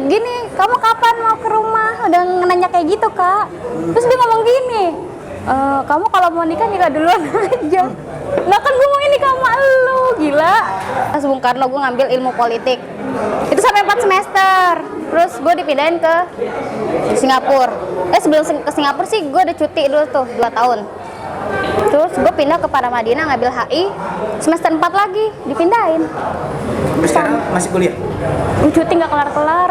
gini, kamu kapan mau ke rumah? Udah nanya kayak gitu kak. Terus dia ngomong gini, kamu kalau mau nikah nikah duluan aja. Nah kan gue mau nikah sama lu, gila. Pas Bung Karno gue ngambil ilmu politik. Itu sampai 4 semester. Terus gue dipindahin ke Singapura. Sebelum ke Singapura sih gue udah cuti dulu tuh 2 tahun. Terus gue pindah ke Paramadina ngambil HI, semester 4 lagi dipindahin. Terus sekarang masih kuliah? Cuti nggak kelar-kelar.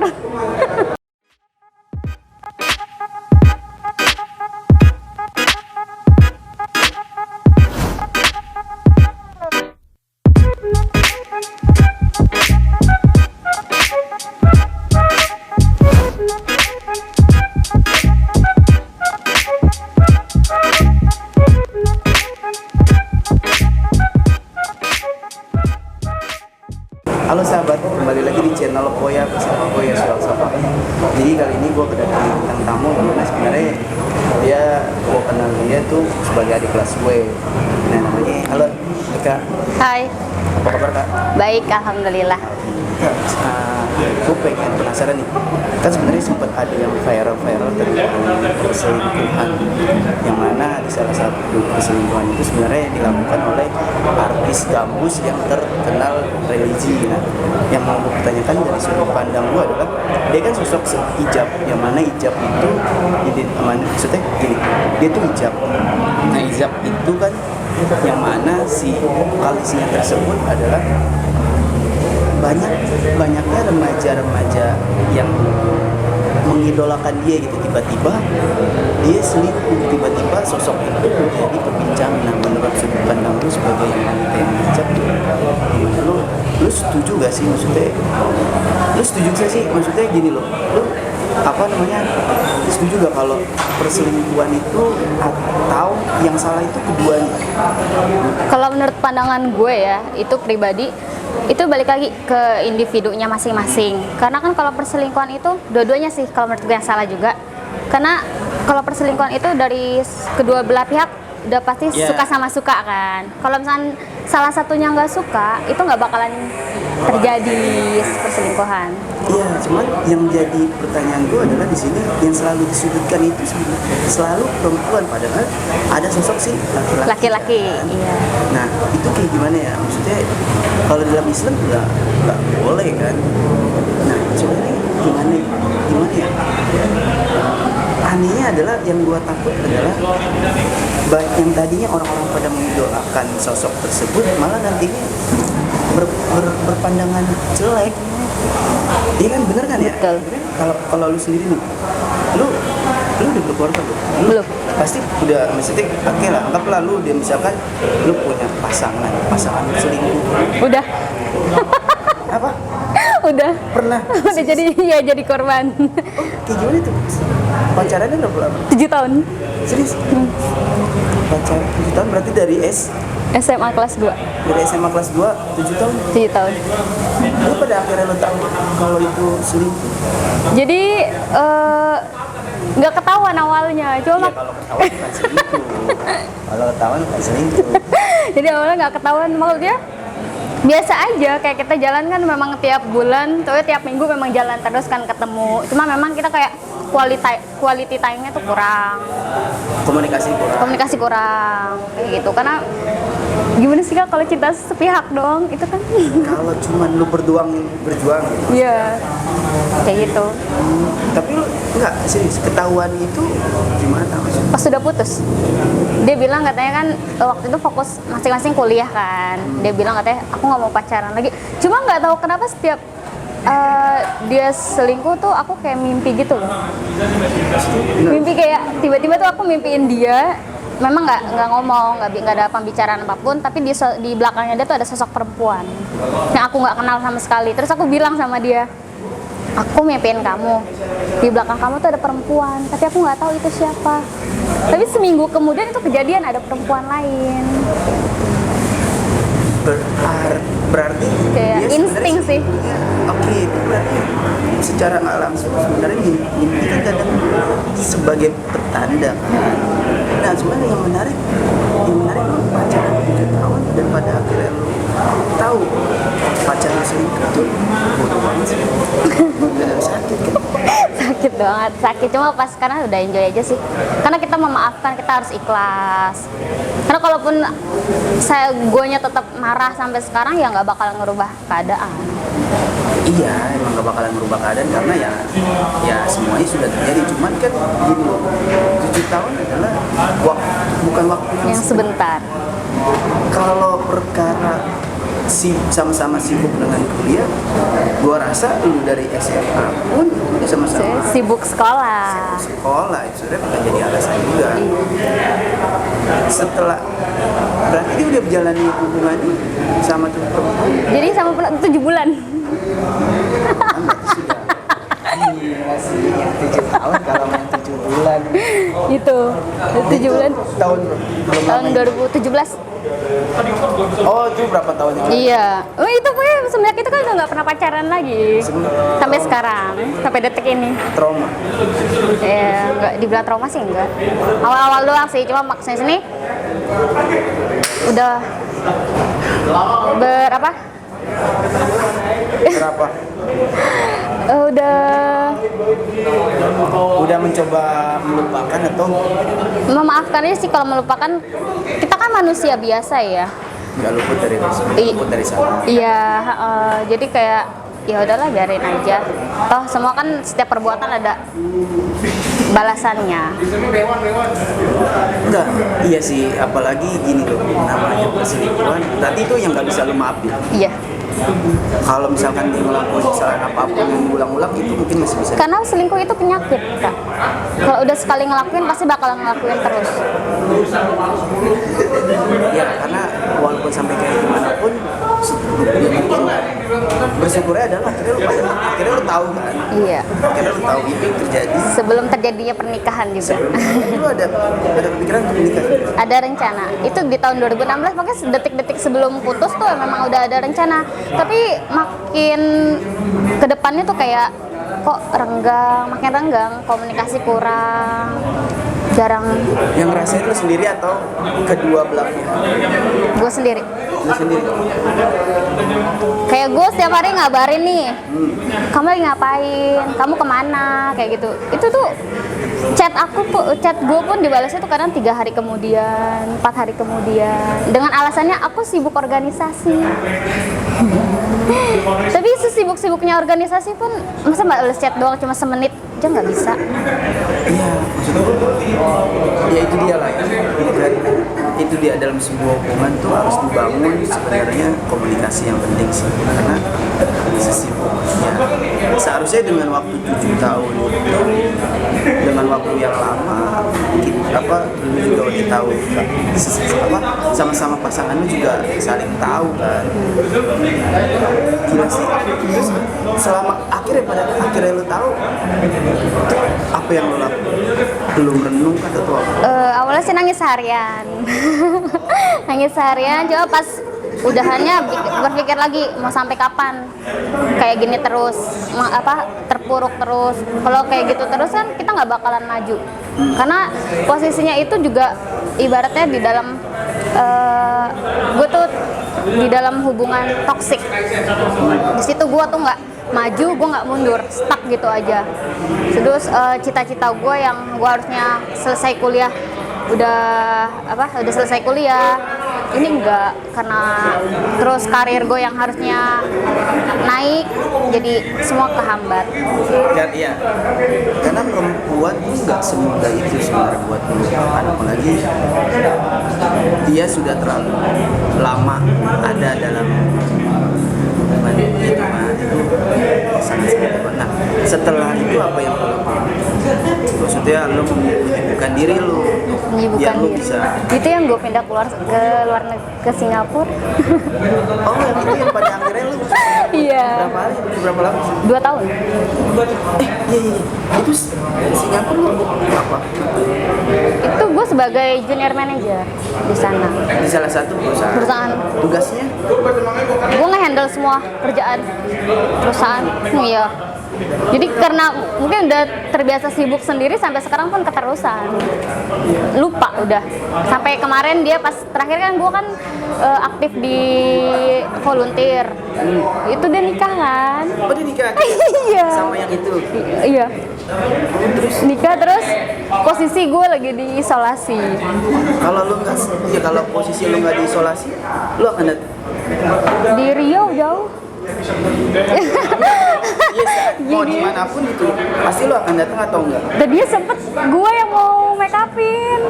Halo sahabat, kembali lagi di channel Poya bersama Poya Sulawsafa. Jadi kali ini gue kedatangan bintang tamu karena sebenarnya gue kenal dia tuh sebagai adik kelas gue. Nah namanya, halo Kak. Hai, Apa kabar Kak? baik, alhamdulillah. Kak, gue pengen penasaran nih. Kan sebenarnya sempat ada yang viral tentang perselingkuhan, yang mana di salah satu perselingkuhan itu sebenarnya dilakukan oleh artis gambus yang terkenal religi. Nah, yang mau gue pertanyakan dari sudut pandang gue adalah dia kan sosok hijab, yang mana hijab itu maksudnya gini, dia tuh hijab. Nah hijab itu kan yang mana si vokalisnya tersebut adalah banyaknya remaja-remaja yang mengidolakan dia gitu, tiba-tiba dia selingkuh, tiba-tiba sosok itu menjadi perbincangan. Nah menurut sudut pandang lu sebagai yang wanita yang hijab tuh gimana, lu setuju gak sih, maksudnya lu setuju gak sih, maksudnya gini loh, lu setuju gak kalau perselingkuhan itu atau yang salah itu keduanya? Kalau menurut pandangan gue ya, itu pribadi, itu balik lagi ke individunya masing-masing. Karena kan kalau perselingkuhan itu dua-duanya sih kalau menurut gue yang salah juga. Karena kalau perselingkuhan itu dari kedua belah pihak udah pasti suka sama suka kan. Kalau misalnya salah satunya nggak suka, itu nggak bakalan terjadi perselingkuhan. Iya, cuman yang jadi pertanyaan gue adalah di sini yang selalu disudutkan itu selalu perempuan, padahal ada sosok sih laki-laki. Iya. Nah itu kayak gimana ya, maksudnya kalau dalam Islam nggak boleh kan. Nah sebenarnya gimana ya, anehnya adalah yang gua takut adalah yang tadinya orang-orang pada mengidolakan sosok tersebut malah nantinya berpandangan jelek. Iya kan, bener kan ya? Betul. Kalau lu sendiri nih, lu udah berkeluarga belum? Belum. Pasti udah, maksudnya oke lah, anggaplah lu dia misalkan lu punya pasangan selingkuh. Udah. Apa? Udah. Pernah? Udah jadi korban. Kayak gimana tuh? Pacarannya berapa lama? 7 tahun. Serius? Pacaran 7 tahun berarti dari SMA kelas 2. Dari SMA kelas 2, 7 tahun? 7 tahun. Lu pada akhirnya lu tahu kalau itu selingkuh? Jadi nggak ketahuan awalnya, cuma Iya, kalau ketahuan bukan selingkuh. Kalau ketahuan bukan selingkuh. jadi awalnya nggak ketahuan, maksudnya biasa aja, kayak kita jalan kan memang tiap bulan, tiap minggu memang jalan terus kan ketemu. Cuma memang kita kayak quality time-nya tuh kurang. Komunikasi kurang kayak gitu. Karena gimana sih Kak, kalau cinta sepihak dong itu kan. Kalau cuma lu berjuang gitu. Iya. Kayak gitu. Tapi lu enggak serius, ketahuan itu gimana maksudnya? Pas sudah putus, dia bilang katanya kan waktu itu fokus masing-masing kuliah kan. Dia bilang katanya aku nggak mau pacaran lagi. Cuma nggak tahu kenapa setiap dia selingkuh tuh aku kayak mimpi gitu loh. Mimpi kayak tiba-tiba tuh aku mimpiin dia. Memang nggak ngomong, nggak ada pembicaraan apapun, tapi di belakangnya dia tuh ada sosok perempuan yang aku nggak kenal sama sekali. Terus aku bilang sama dia, aku mimpiin kamu, di belakang kamu tuh ada perempuan, tapi aku nggak tahu itu siapa. Tapi seminggu kemudian itu kejadian, ada perempuan lain. Berarti Kayak dia insting sih. Oke, itu berarti secara nggak langsung sebenarnya mimpi kan kadang sebagai petanda. Nah sebenarnya yang menarik lu pacaran 7 tahun dan pada akhirnya lu tahu pacaran selingkuh itu bodoh banget sih. Gak ada satu. sakit banget, sakit. Cuma pas sekarang udah enjoy aja sih, karena kita memaafkan, kita harus ikhlas. Karena kalaupun guanya tetap marah sampai sekarang ya nggak bakal ngerubah keadaan. Iya, emang gak bakalan merubah keadaan karena ya semuanya sudah terjadi. Cuman kan gini loh, 7 tahun adalah bukan waktu Yang sebentar. Kalau perkara sama-sama sibuk dengan kuliah, gua rasa lu dari SMA pun udah sama-sama Sibuk sekolah. sekolah, itu sudah bukan jadi alasan juga. Setelah berarti dia udah menjalani hubungannya sama tuh perempuan. Jadi sama 7 bulan. Gila sih, yang 7 tahun kalau yang 7 bulan. Gitu. 7 bulan. Tahun Tahun 2017. Oh, itu berapa tahun yang lalu? Iya. Oh, itu gue semenjak itu kan udah nggak pernah pacaran lagi. Sampai sekarang, sampai detik ini. Trauma. Ya, nggak dibilang trauma sih enggak. Awal-awal doang sih, cuma maksudnya sini udah berapa? Berapa? Udah mencoba melupakan atau Memaafkannya sih. Kalau melupakan, kita kan manusia biasa ya. nggak luput dari sana? Iya, jadi kayak ya udahlah biarin aja. Toh semua kan setiap perbuatan ada balasannya. Enggak, iya sih, apalagi gini loh, namanya perselingkuhan, berarti itu yang nggak bisa lo maafin. Iya. Kalau misalkan dia ngelakuin kesalahan apapun yang ulang-ulang, itu mungkin masih bisa. Karena selingkuh itu penyakit, Kak. Kalau udah sekali ngelakuin pasti bakal ngelakuin terus. Ya, karena walaupun sampai kayak gimana pun, ya mungkin bersyukurnya adalah akhirnya lo tahu kan. Iya. Akhirnya lo tahu itu terjadi. Sebelum terjadinya pernikahan juga. Lo ada kepikiran untuk menikah? Ada rencana. Itu di tahun 2016, makanya detik-detik sebelum putus tuh memang udah ada rencana. Tapi makin ke depannya tuh kayak kok makin renggang, komunikasi kurang, jarang. Yang ngerasain lo sendiri atau kedua belah pihak? Gue sendiri. Lo sendiri? Kayak gue setiap hari ngabarin nih, kamu lagi ngapain, kamu kemana, kayak gitu. Itu tuh chat gue pun dibalasnya tuh kadang 3 hari kemudian, 4 hari kemudian, dengan alasannya aku sibuk organisasi. Tapi sesibuk-sibuknya organisasi pun masa balas chat doang cuma semenit aja nggak bisa. Iya, maksudnya ya itu dia lah ya. Itu dia, dalam sebuah hubungan tuh harus dibangun sebenarnya komunikasi yang penting sih, karena sesibuknya seharusnya dengan waktu 7 tahun itu, dengan waktu yang lama lu juga udah tahu sama-sama pasangan lu juga saling tahu kan. Gila sih. Terus selama akhirnya lu tahu apa yang lu lakukan, belum renung atau apa? Awalnya sih nangis seharian. Nangis seharian, coba pas udahannya berpikir lagi mau sampai kapan kayak gini terus, terpuruk terus. Kalau kayak gitu terus kan kita nggak bakalan maju, karena posisinya itu juga ibaratnya di dalam gue tuh di dalam hubungan toksik. Di situ gue tuh nggak maju, gue nggak mundur, stuck gitu aja. Terus cita-cita gue yang gue harusnya selesai kuliah, udah selesai kuliah, ini enggak, karena terus karir gue yang harusnya naik jadi semua kehambat. Dan iya, karena perempuan tuh nggak semudah itu sebenarnya buat melupakan, apalagi dia sudah terlalu lama ada dalam hubungan itu kan, itu sangat-sangat berat. Nah, setelah itu apa yang lo lakukan? Maksudnya lo menyibukkan diri lo biar lo bisa. Itu yang gue pindah ke Singapura. Oh, itu yang pada akhirnya lo Iya. berapa lama sih? 2 tahun. Iya. Itu Singapura lo apa? Itu gue sebagai junior manager di sana. Di salah satu perusahaan. Tugasnya? Gue nge-handle semua kerjaan perusahaan. Iya. Jadi karena mungkin udah terbiasa sibuk sendiri sampai sekarang pun keterusan. Lupa udah. Sampai kemarin dia pas terakhir kan gue kan aktif di volunteer. Itu dia nikah kan? Oh dia nikah? Iya. Sama yang itu? Iya. Nikah terus posisi gue lagi di isolasi. Kalau lu nggak, ya kalau posisi lu nggak diisolasi, lu akan Di Riau jauh. mau dimanapun itu pasti lu akan datang atau enggak? Dan dia sempet gue yang mau make upin.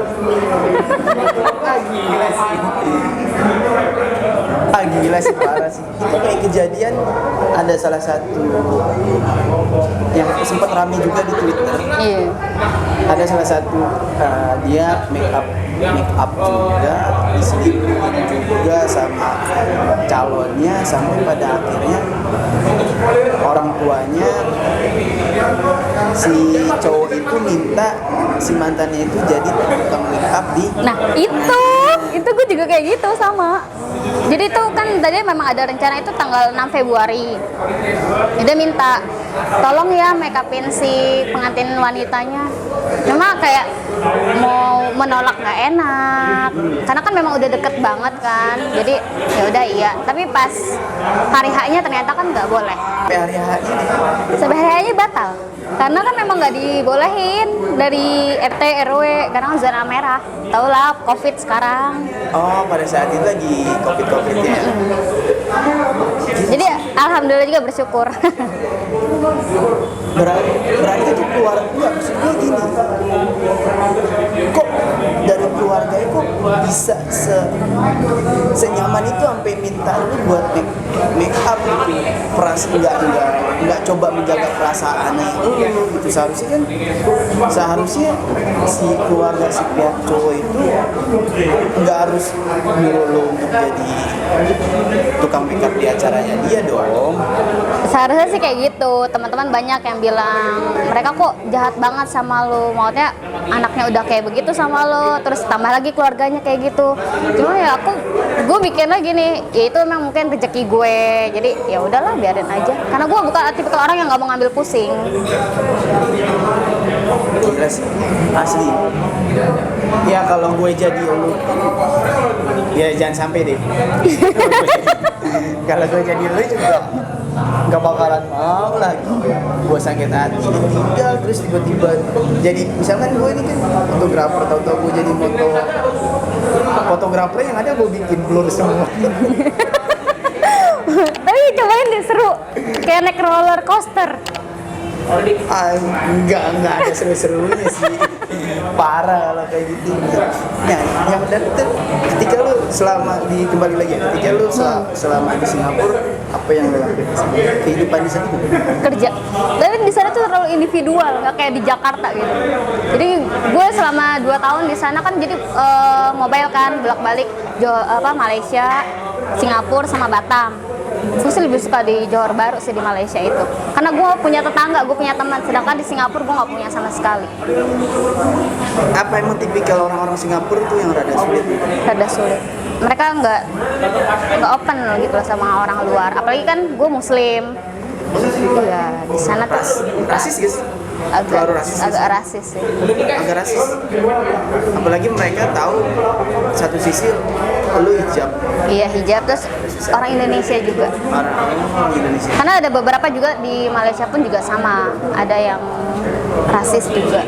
Gila sih parah sih. Itu kayak kejadian ada salah satu yang sempat rame juga di Twitter. Iya. Ada salah satu dia make up juga, diselingkuhin juga sama calonnya, sampai pada akhirnya orang tuanya si cowok itu minta si mantannya itu jadi tukang make up di. Nah itu gue juga kayak gitu sama. Jadi itu kan tadi memang ada rencana itu tanggal 6 Februari. Dia minta tolong ya make upin si pengantin wanitanya. Cuma kayak mau menolak nggak enak, karena kan memang udah deket banget kan. Jadi ya udah iya. Tapi pas hari H-nya ternyata kan nggak boleh. Sampai hari H ini. Sampai hari H-nya batal. Karena kan memang nggak dibolehin dari RT RW karena kan zona merah. Tau lah COVID sekarang. Oh pada saat itu lagi COVID ya. Jadi alhamdulillah juga bersyukur. Berarti itu keluarga enggak, maksud gue gini, kok dari keluarganya kok bisa senyaman itu sampai minta lu buat make up gitu, nggak coba menjaga perasaannya gitu. Seharusnya si keluarga si pihak cowok itu nggak harus nyuruh lu untuk jadi tukang make up di acaranya dia dong. Seharusnya sih kayak gitu. Teman-teman banyak yang bilang mereka kok jahat banget sama lu, maksudnya anaknya udah kayak begitu sama lu, terus tambah lagi keluarganya kayak gitu. Cuma ya gue mikirnya gini, ya itu memang mungkin rezeki gue, jadi ya udahlah biarin aja. Karena gue bukan tipikal orang yang nggak mau ngambil pusing. Gila sih, asli. Ya kalau gue jadi lu, ya jangan sampai deh. Kalau gue jadi lu juga nggak bakalan mau lagi. Gue sakit hati ditinggal terus tiba-tiba jadi, misalkan gue ini kan fotografer, tahu-tahu gue jadi fotografer yang ada gue bikin blur semua. Tapi cobain deh, seru kayak naik roller coaster. Enggak ada seru-serunya sih. Parah kalau kayak gitu. Nah, yang penting ketika lu kembali lagi ya, ketika lu selama di Singapura, apa yang lu lakukan? Kehidupan di sana Kerja. Tapi di sana tuh terlalu individual, nggak kayak di Jakarta gitu. Jadi gue selama 2 tahun di sana kan jadi mobile kan, bolak-balik Malaysia, Singapura sama Batam. Gue sih lebih suka di Johor Bahru sih, di Malaysia itu, karena gue punya tetangga, gue punya teman. Sedangkan di Singapura gue nggak punya sama sekali. Apa emang tipikal orang-orang Singapura tuh yang rada sulit? Rada sulit. Mereka nggak open gitu loh sama orang luar. Apalagi kan gue Muslim. Iya, di sana tuh rasis guys. agak rasis sih. Agak rasis. Apalagi mereka tahu satu sisi lu hijab. Iya, hijab, terus orang Indonesia juga. Orang Indonesia. Karena ada beberapa juga di Malaysia pun juga sama, ada yang rasis juga.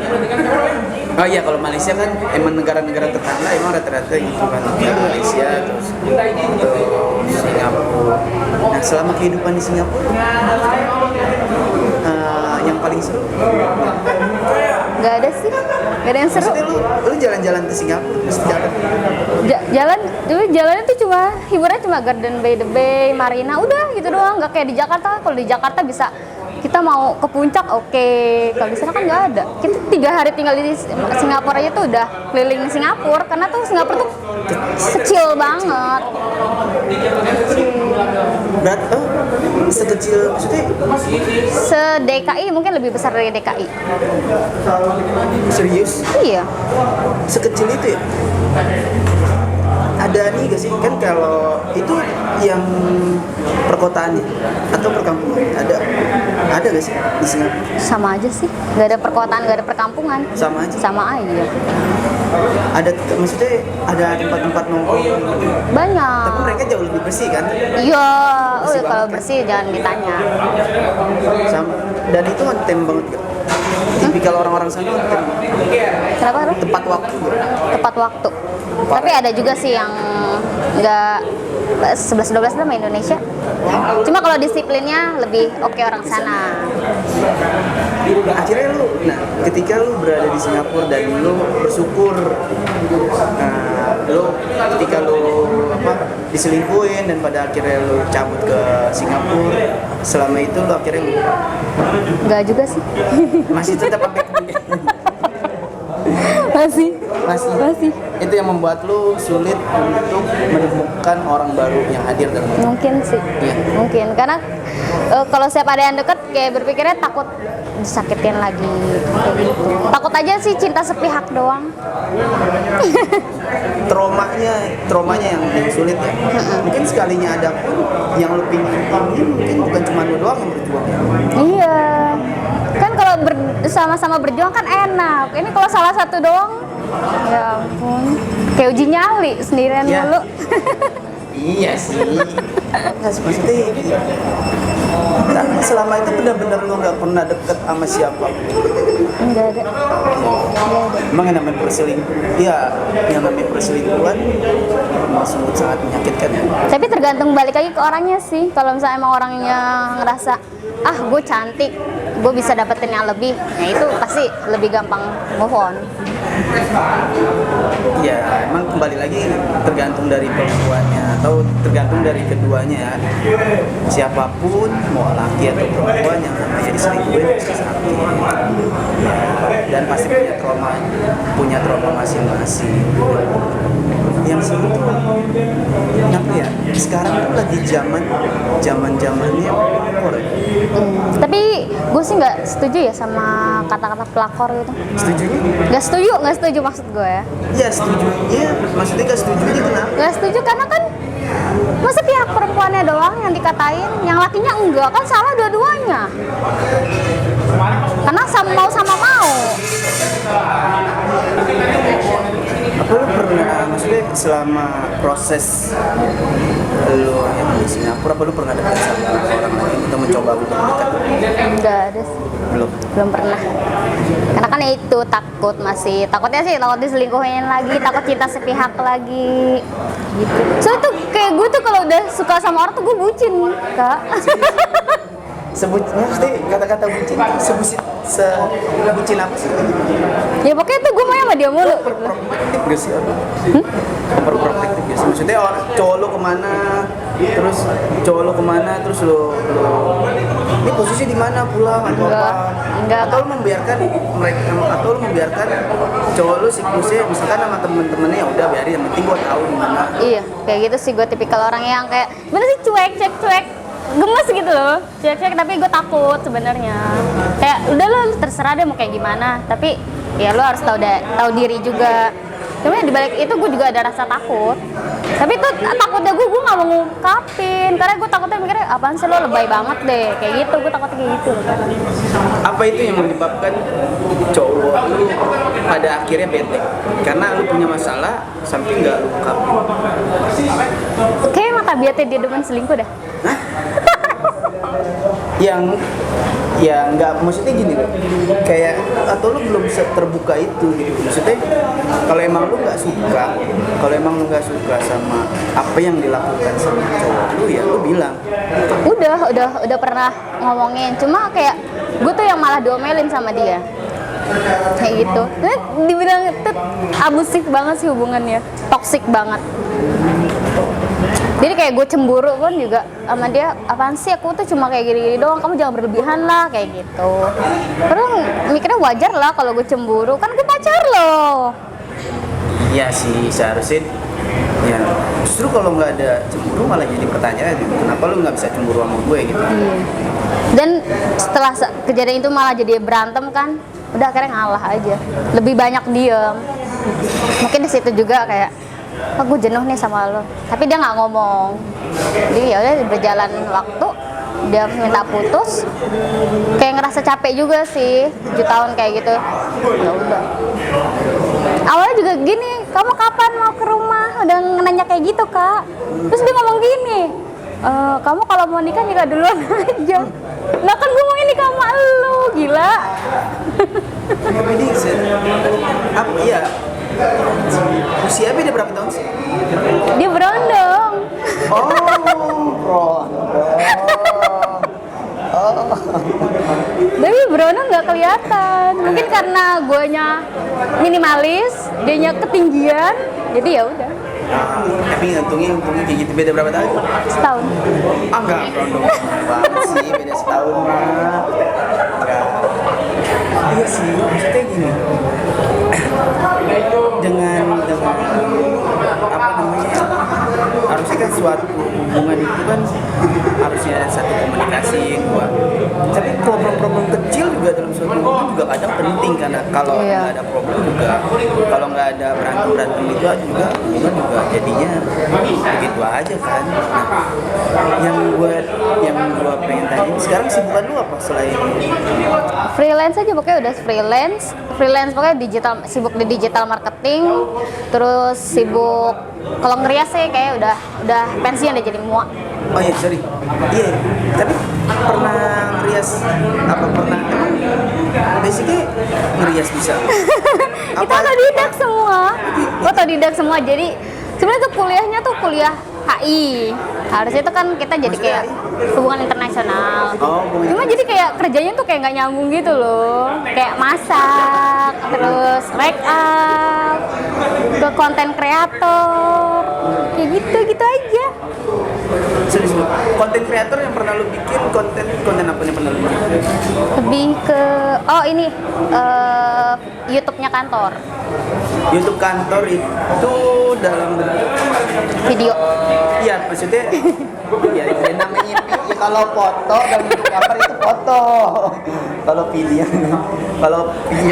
Oh iya, kalau Malaysia kan emang negara-negara tetangga emang rata-rata gitu kan. Ya, Malaysia terus Singapura. Nah, selama kehidupan di Singapura yang paling seru? Gak ada sih, gak ada yang seru. Maksudnya lu jalan-jalan ke Singapura, mesti jalan? Jalannya tuh cuma hiburan, cuma Garden by the Bay, Marina, udah gitu doang. Gak kayak di Jakarta. Kalau di Jakarta bisa kita mau ke puncak, oke. Kalau di sana kan nggak ada. Kita 3 hari tinggal di Singapura aja tuh udah keliling Singapura, karena tuh Singapura tuh kecil banget. Berat, sekecil maksudnya? Se-DKI mungkin lebih besar dari DKI. Serius? Iya. Sekecil itu ya? ada nih gak sih kan kalau itu yang perkotaannya atau perkampungan ada gak sih di Singapura? Sama aja sih, nggak ada perkotaan, nggak ada perkampungan. Sama aja. Sama aja. Ada maksudnya ada tempat-tempat nongkrong. Banyak. Tapi mereka jauh lebih bersih kan? Iya, Bersih kalau banget, bersih jangan ditanya. Dan itu on time banget kan? Tipikal orang-orang sana on time. Kenapa lu? Tepat waktu ya? Tepat waktu. Tapi ada juga sih yang nggak 11-12 sama Indonesia. Cuma kalau disiplinnya lebih oke orang sana. Akhirnya nah ketika lu berada di Singapura dan lu bersyukur, ketika lu diselingkuhin dan pada akhirnya lu cabut ke Singapura, selama itu lu akhirnya Nggak juga sih. masih tetap sampai Masih. itu yang membuat lu sulit untuk menemukan orang baru yang hadir dalam hidup. Mungkin sih. Iya. Mungkin karena kalau siapa ada yang deket kayak berpikirnya takut disakitin lagi kayak gitu. Takut aja sih cinta sepihak doang. traumanya yang sulit ya. Mungkin sekalinya ada pun yang lu pingin mungkin bukan cuma lu doang yang berjuang ya. Iya. Kan kalau sama-sama berjuang kan enak. Ini kalau salah satu doang, ya ampun. Kayak uji nyali sendirian Ya. mulu. Iya sih. Nggak maksudnya tapi selama itu benar-benar lu nggak pernah deket sama siapa. Enggak ada. Emang yang namanya perselingkuhan sungguh sangat menyakitkan ya. Tapi tergantung balik lagi ke orangnya sih. Kalau misalnya emang orangnya ngerasa gue cantik, gue bisa dapetin yang lebih, nah itu pasti lebih gampang move on. Ya emang kembali lagi tergantung dari perempuannya atau tergantung dari keduanya ya. Siapapun mau laki atau perempuan yang namanya diselingkuhin pasti sakit ya, dan pasti punya trauma masing-masing. Yang seru tuh tapi ya sekarang tuh lagi zamannya pelakor ya. Tapi gue sih nggak setuju ya sama kata-kata pelakor gitu. Setuju? Nggak setuju maksud gue ya. Ya setuju. Iya, maksudnya gak setuju kenapa? Nggak setuju karena kan masa pihak perempuannya doang yang dikatain, yang lakinya enggak, kan salah dua-duanya. Karena sama mau. Apa lu pernah, maksudnya selama proses lu yang di Singapura, apa lu pernah dekat sama orang lain atau mencoba untuk mendekat? Enggak ada sih. Belum pernah. Karena kan itu takutnya sih takut diselingkuhin lagi, takut cinta sepihak lagi gitu. So itu kayak gue tuh kalau udah suka sama orang tuh gue bucin, Kak. Maksudnya kata-kata bucin sebucin apa sih? Ya pokoknya tuh gue mau sama dia mulu. Overprotective gak sih? Overprotective gak sih? Maksudnya cowok lu kemana terus lu ini posisi di mana pulang atau apa? Enggak. Atau lu membiarkan cowok lu siklusnya misalkan sama temen-temennya ya udah biarin, yang penting gua tahu di mana. Iya, kayak gitu sih gue tipikal orang yang kayak bener sih cuek, gemes gitu loh, cuek tapi gue takut sebenarnya. Kayak udah lo terserah deh mau kayak gimana, tapi ya lo harus tahu diri juga. Cuma di balik itu gue juga ada rasa takut. Tapi tuh takutnya gue nggak mau ngungkapin karena gue takutnya mikirnya apaan sih lo lebay banget deh kayak gitu, gue takutnya kayak gitu. Apa itu yang menyebabkan cowok lu pada akhirnya bete? Karena lu punya masalah sampai nggak lu ungkapin. Kayaknya mata biatnya dia demen selingkuh dah. yang nggak, maksudnya gini loh, kayak atau lu belum terbuka itu gitu, maksudnya kalau emang lu nggak suka sama apa yang dilakukan sama cowok lu ya lu bilang. Udah pernah ngomongin, cuma kayak gue tuh yang malah diomelin sama dia kayak gitu. Dibilang itu abusif banget sih hubungannya, toksik banget. Jadi kayak gue cemburu pun juga sama dia, apaan sih aku tuh cuma kayak gini-gini doang, kamu jangan berlebihan lah kayak gitu. Padahal mikirnya wajar lah kalau gue cemburu, kan gue pacar lo. Iya sih, seharusnya ya justru kalau nggak ada cemburu malah jadi pertanyaan, kenapa lu nggak bisa cemburu sama gue gitu. Dan setelah kejadian itu malah jadi berantem kan, udah akhirnya ngalah aja, lebih banyak diem. Mungkin di situ juga kayak aku jenuh nih sama lo, tapi dia nggak ngomong. Jadi ya udah berjalan waktu, dia minta putus, kayak ngerasa capek juga sih 7 tahun kayak gitu. Ya udah, awalnya juga gini, kamu kapan mau ke rumah, udah nanya kayak gitu kak. Terus dia ngomong gini, kamu kalau mau nikah nikah duluan aja. Nah kan gue mau nikah sama lu, gila. Prediction. Apa iya? Usia beda berapa tahun sih? Dia berondong. Oh, bro. Tapi berondong nggak kelihatan. Mungkin karena guanya minimalis, dianya ketinggian, jadi ya udah. Tapi untungnya kayak gitu. Beda berapa tahun? Setahun. Ah enggak, berondong banget sih, beda setahun mah. Enggak. Iya sih, maksudnya gini. Dengan apa namanya? Harusnya kan suatu hubungan itu kan harusnya satu komunikasi, dua. Tapi problem-problem kecil juga dalam suatu hubungan juga kadang penting, karena kalau nggak ada problem juga, kalau nggak ada berantem itu juga hubungan juga jadinya begitu aja kan. Nah, yang gua pengen tanya, sekarang sibukan lu apa selain Freelance aja pokoknya, udah freelance pokoknya digital, sibuk di digital marketing, terus sibuk kalau ngerias sih kayak udah pensiun udah jadi muak. Oh iya, sorry. Iya, tapi pernah ngerias apa pernah? Emang basicnya ngerias bisa? Kita otodidak semua. Otodidak semua. Jadi sebenarnya tuh kuliahnya tuh kuliah HI. Harusnya itu kan kita jadi kayak hubungan internasional. Cuma jadi kayak kerjanya tuh kayak nggak nyambung gitu loh. Kayak masak, terus make up, ke konten kreator, kayak gitu aja. Serius, konten kreator yang pernah lu bikin, konten apa yang pernah lu bikin? Lebih ke ini YouTube-nya kantor. YouTube kantor itu dalam bentuk Video. iya, maksudnya ya namanya ya, kalau foto dalam bentuk gambar itu foto. Kalau video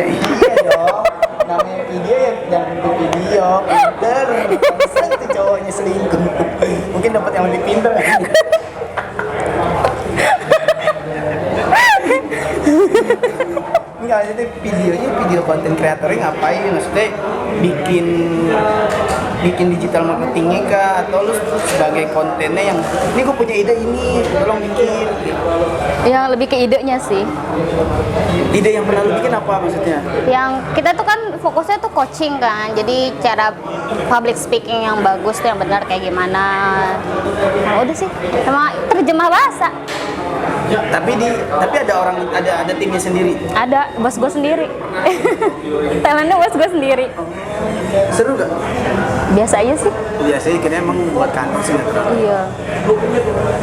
iya dong. Namanya video ya dalam bentuk video. Pinter. Bisa itu cowoknya selingkuh. Mungkin dapat yang lebih pinter. Enggak, jadi video konten kreatornya ngapain? Maksudnya bikin digital marketingnya kah? Atau lu sebagai kontennya yang ini gue punya ide ini, tolong bikin. Yang lebih ke idenya sih. Ide yang pernah lu bikin apa maksudnya? Yang kita tuh kan fokusnya tuh coaching kan, jadi cara public speaking yang bagus tuh yang benar kayak gimana. Nah udah sih, sama terjemah bahasa. Tapi ada timnya sendiri. Ada bos gue sendiri. Talentnya bos gue sendiri. Seru gak? Biasa aja sih. Biasanya kira emang buat kantor sih nggak terlalu. Iya.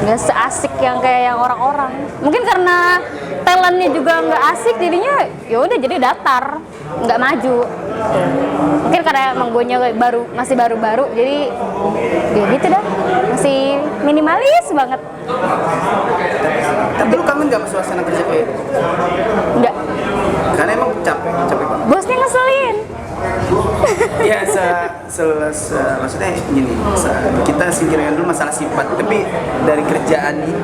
Nggak seasik yang kayak yang orang-orang. Mungkin karena talentnya juga nggak asik, jadinya ya udah jadi datar, nggak maju. Mungkin karena emang gue masih baru-baru, jadi ya gitu dah, masih minimalis banget. Tapi lu kangen gak sama suasana kerja kayak itu? Enggak. Karena emang capek banget. Bosnya ngeselin. Ya, maksudnya gini, kita singkirkan dulu masalah sifat, tapi dari kerjaan nih,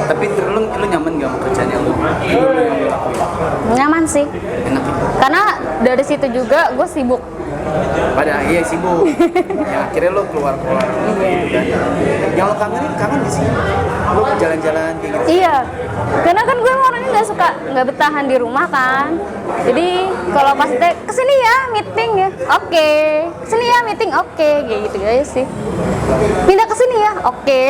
tapi lu nyaman gak sama kerjaan yang lu lakuin? Nyaman sih. Enak ya? Karena dari situ juga gue sibuk. Pada iya sibuk. Ya akhirnya lo keluar gitu kan. Yang lo kangen di sini. Lo jalan-jalan kayak gitu. Iya. Karena kan gue orangnya nggak bertahan di rumah kan. Jadi kalau pas kesini ya meeting ya, oke. Kesini ya meeting, oke. Kayak gitu aja sih. Pindah kesini ya, oke.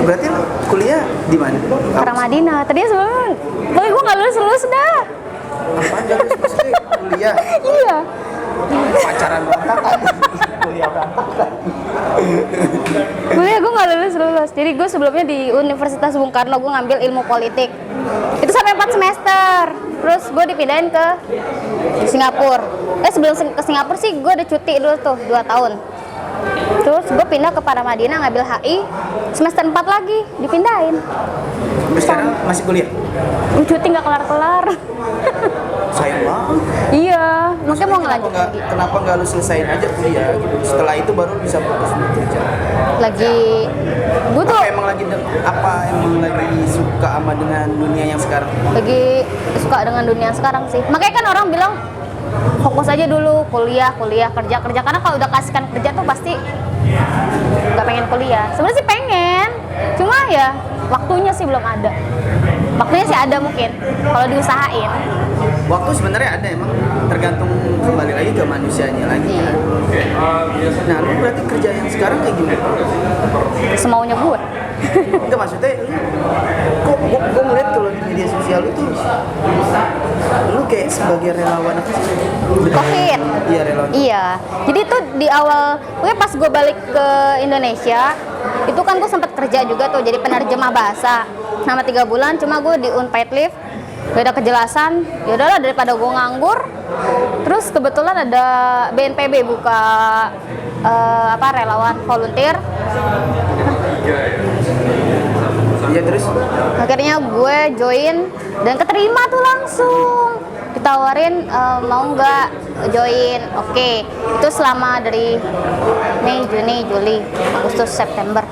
Berarti lo kuliah di mana? Paramadina. Tadinya sebelumnya, pokoknya gue nggak lulus dah. Apaan gak lulus maksudnya kuliah? Iya. Pacaran berantakan. Kuliah berantakan. Kuliah gue nggak lulus. Jadi gue sebelumnya di Universitas Bung Karno gue ngambil ilmu politik. Itu sampai 4 semester. Terus gue dipindahin ke Singapura. Sebelum ke Singapura sih gue udah cuti dulu tuh 2 tahun. Terus gue pindah ke Paramadina ngambil HI, semester 4 lagi dipindahin. Terus sekarang masih kuliah? Cuti nggak kelar-kelar. Sayang banget. Iya, makanya mau Kenapa ngelanjut nggak lagi. kenapa nggak lu selesain aja kuliah gitu? Setelah itu baru bisa fokus kerja. Lagi, gue tuh Apa emang lagi suka sama dengan dunia yang sekarang? lagi suka dengan dunia sekarang sih. Makanya kan orang bilang fokus aja dulu kuliah, kerja. Karena kalau udah kasihkan kerja tuh pasti nggak pengen kuliah. Sebenarnya sih pengen, cuma ya waktunya sih belum ada. Waktunya sih ada mungkin kalau diusahain. Waktu sebenarnya ada, emang tergantung kembali lagi ke manusianya lagi Iya. kan. Nah, lu berarti kerja yang sekarang kayak gimana? Semaunya gue. Enggak, maksudnya kok gua ngeliat kalau di media sosial itu lu kayak sebagai relawan apa sih? Covid. Iya, relawan. Iya. Jadi tuh di awal, pokoknya pas gue balik ke Indonesia, itu kan gue sempat kerja juga tuh jadi penerjemah bahasa selama 3 bulan. Cuma gue di unpaid leave, gak ada kejelasan. Ya udahlah daripada gue nganggur. Terus kebetulan ada BNPB buka relawan volunteer. Iya, terus Akhirnya gue join dan keterima tuh langsung. Ditawarin mau nggak join. Oke. Itu selama dari Mei, Juni, Juli, Agustus, September.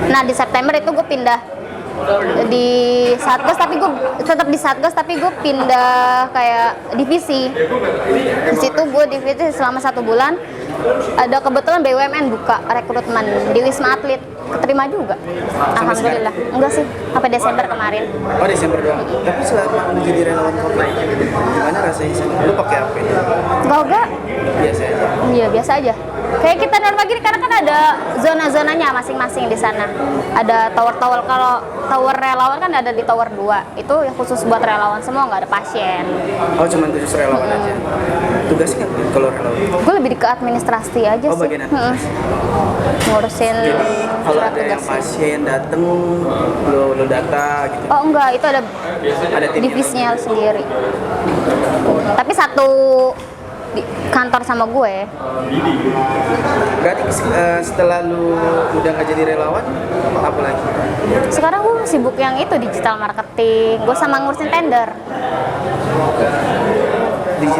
Nah di September itu gue pindah di Satgas, tapi gue tetap di Satgas tapi gue pindah kayak divisi. Di situ gue divisi selama 1 bulan. Ada kebetulan BUMN buka rekrutmen di Wisma Atlet, keterima juga. Alhamdulillah. Enggak sih, sampai Desember kemarin. oh, Desember doang. Tapi selama lu jadi relawan Covid, gimana rasanya sih? Lu pakai apa? Enggak. Biasa aja. Iya, biasa aja. Kayak kita normal gini, karena kan ada zona-zonanya masing-masing di sana. Ada tower-tower, kalau tower relawan kan ada di tower 2. Itu yang khusus buat relawan semua, nggak ada pasien. Oh, cuman khusus relawan aja. Tugasnya kalau relawan? Gue lebih ke administrasi aja Oh, sih. bagian administrasi. Ngurusin Jadi kalau surat ada yang tugas. pasien dateng, lu data gitu. Oh enggak, itu ada Ada tim. divisinya sendiri. Tapi satu di kantor sama gue. Berarti setelah lu udah nggak jadi relawan, apa lagi? Sekarang gue sibuk yang itu digital marketing. Gue sama ngurusin tender.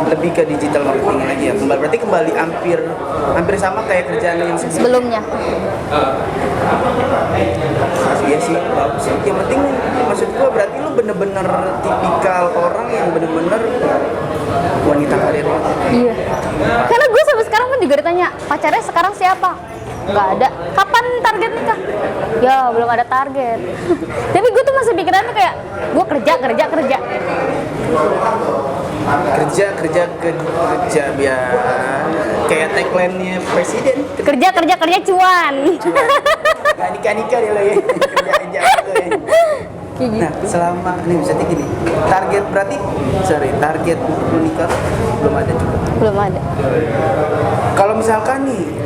Lebih ke digital marketing lagi ya. Berarti kembali hampir sama kayak kerjaan yang sebelumnya. Sebelumnya. Iya sih, bagus sih. Yang penting maksud gua berarti lu bener-bener tipikal orang yang bener-bener wanita karir banget. Iya. Karena gue sampai sekarang pun juga ditanya, pacarnya sekarang siapa? Nggak ada. Kapan target nikah? Ya belum ada target. Tapi gue tuh masih pikirannya kayak gue kerja. Kerja biar kayak tagline-nya presiden. Kerja cuan. Nggak nikah dia lagi. Kerja aja gitu ya. Kayak gitu. Nah, selama ini bisa gini, target menikah belum ada juga. Belum ada. Kalau misalkan nih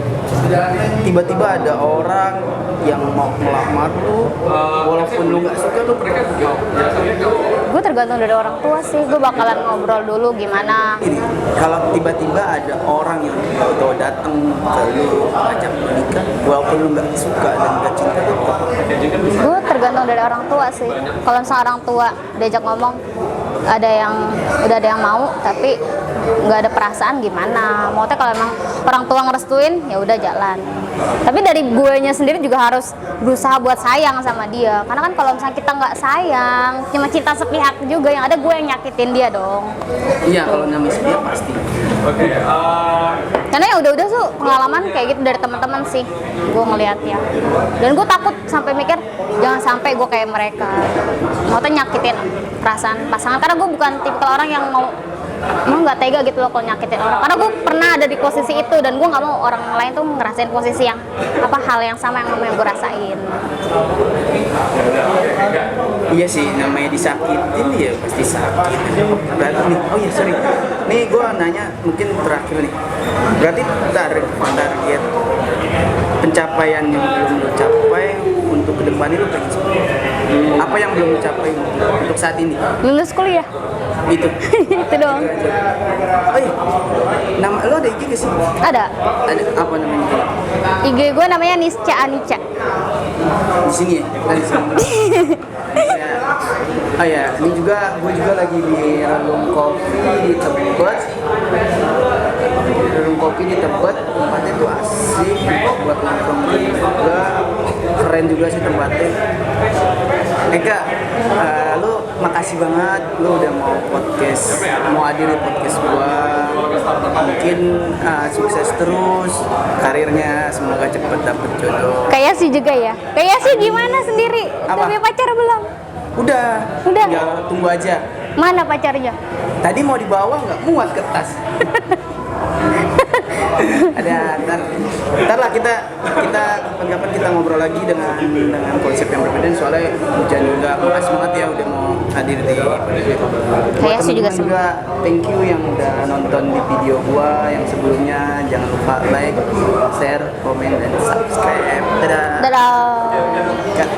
tiba-tiba ada orang yang mau melamar lu, walaupun lu nggak suka, lu pernah Gue tergantung dari orang tua sih. Gue bakalan ngobrol dulu gimana. ini, kalau tiba-tiba ada orang yang tahu datang ke lu ajak menikah, walaupun lu nggak suka dan nggak cinta, lu Gue tergantung dari orang tua sih. Kalau misalnya orang tua diajak ngomong, udah ada yang mau, tapi nggak ada perasaan gimana. Maksudnya kalau emang orang tua ngerestuin, ya udah jalan. Tapi dari guenya sendiri juga harus berusaha buat sayang sama dia. Karena kan kalau misalnya kita nggak sayang, cuma cinta sepihak juga, yang ada gue yang nyakitin dia dong. iya, kalau namanya setia pasti. Karena ya udah tuh pengalaman kayak gitu dari teman-teman sih, gue ngelihatnya. Dan gue takut sampai mikir jangan sampai gue kayak mereka, maksudnya nyakitin perasaan pasangan. Karena gue bukan tipikal orang yang mau nggak tega gitu loh kalau nyakitin orang. Karena gue pernah ada di posisi itu dan gue nggak mau orang lain tuh ngerasain posisi yang hal yang sama yang gue rasain. Iya sih, namanya disakitin ya pasti sakit. Berarti nih, oh iya sorry, nih gue nanya mungkin terakhir nih. Berarti target pencapaian yang belum lo capai untuk kedepannya lo pengen seperti apa yang belum lo capai untuk saat ini? Lulus kuliah. Itu. Itu dong. Oh iya, nama lo ada IG gak sih? Ada. Ada apa namanya? IG gue namanya Nisca Anica. Di sini ya? Di sini. Oh ya, ini juga gue juga lagi di Relung Kopi di Tebet. Relung Kopi di Tebet, tempatnya tuh asik buat nongkrong juga, keren juga sih tempatnya. Eka, lu makasih banget lu udah mau hadir di podcast gua. Mungkin sukses terus karirnya, semoga cepet dapet jodoh. Kayak sih juga ya. Kayak sih gimana sendiri? Apa? Udah punya pacar belum? Udah. Tinggal tunggu aja. Mana pacarnya? Tadi mau dibawa nggak muat ke tas. Ada ntar lah kita kapan-kapan kita ngobrol lagi dengan konsep yang berbeda, soalnya hujan juga. Makasih banget ya udah mau hadir di Kayak sih juga juga thank you yang udah nonton di video gua yang sebelumnya. Jangan lupa like, share, komen, dan subscribe. Dadah. Dadah. Cut.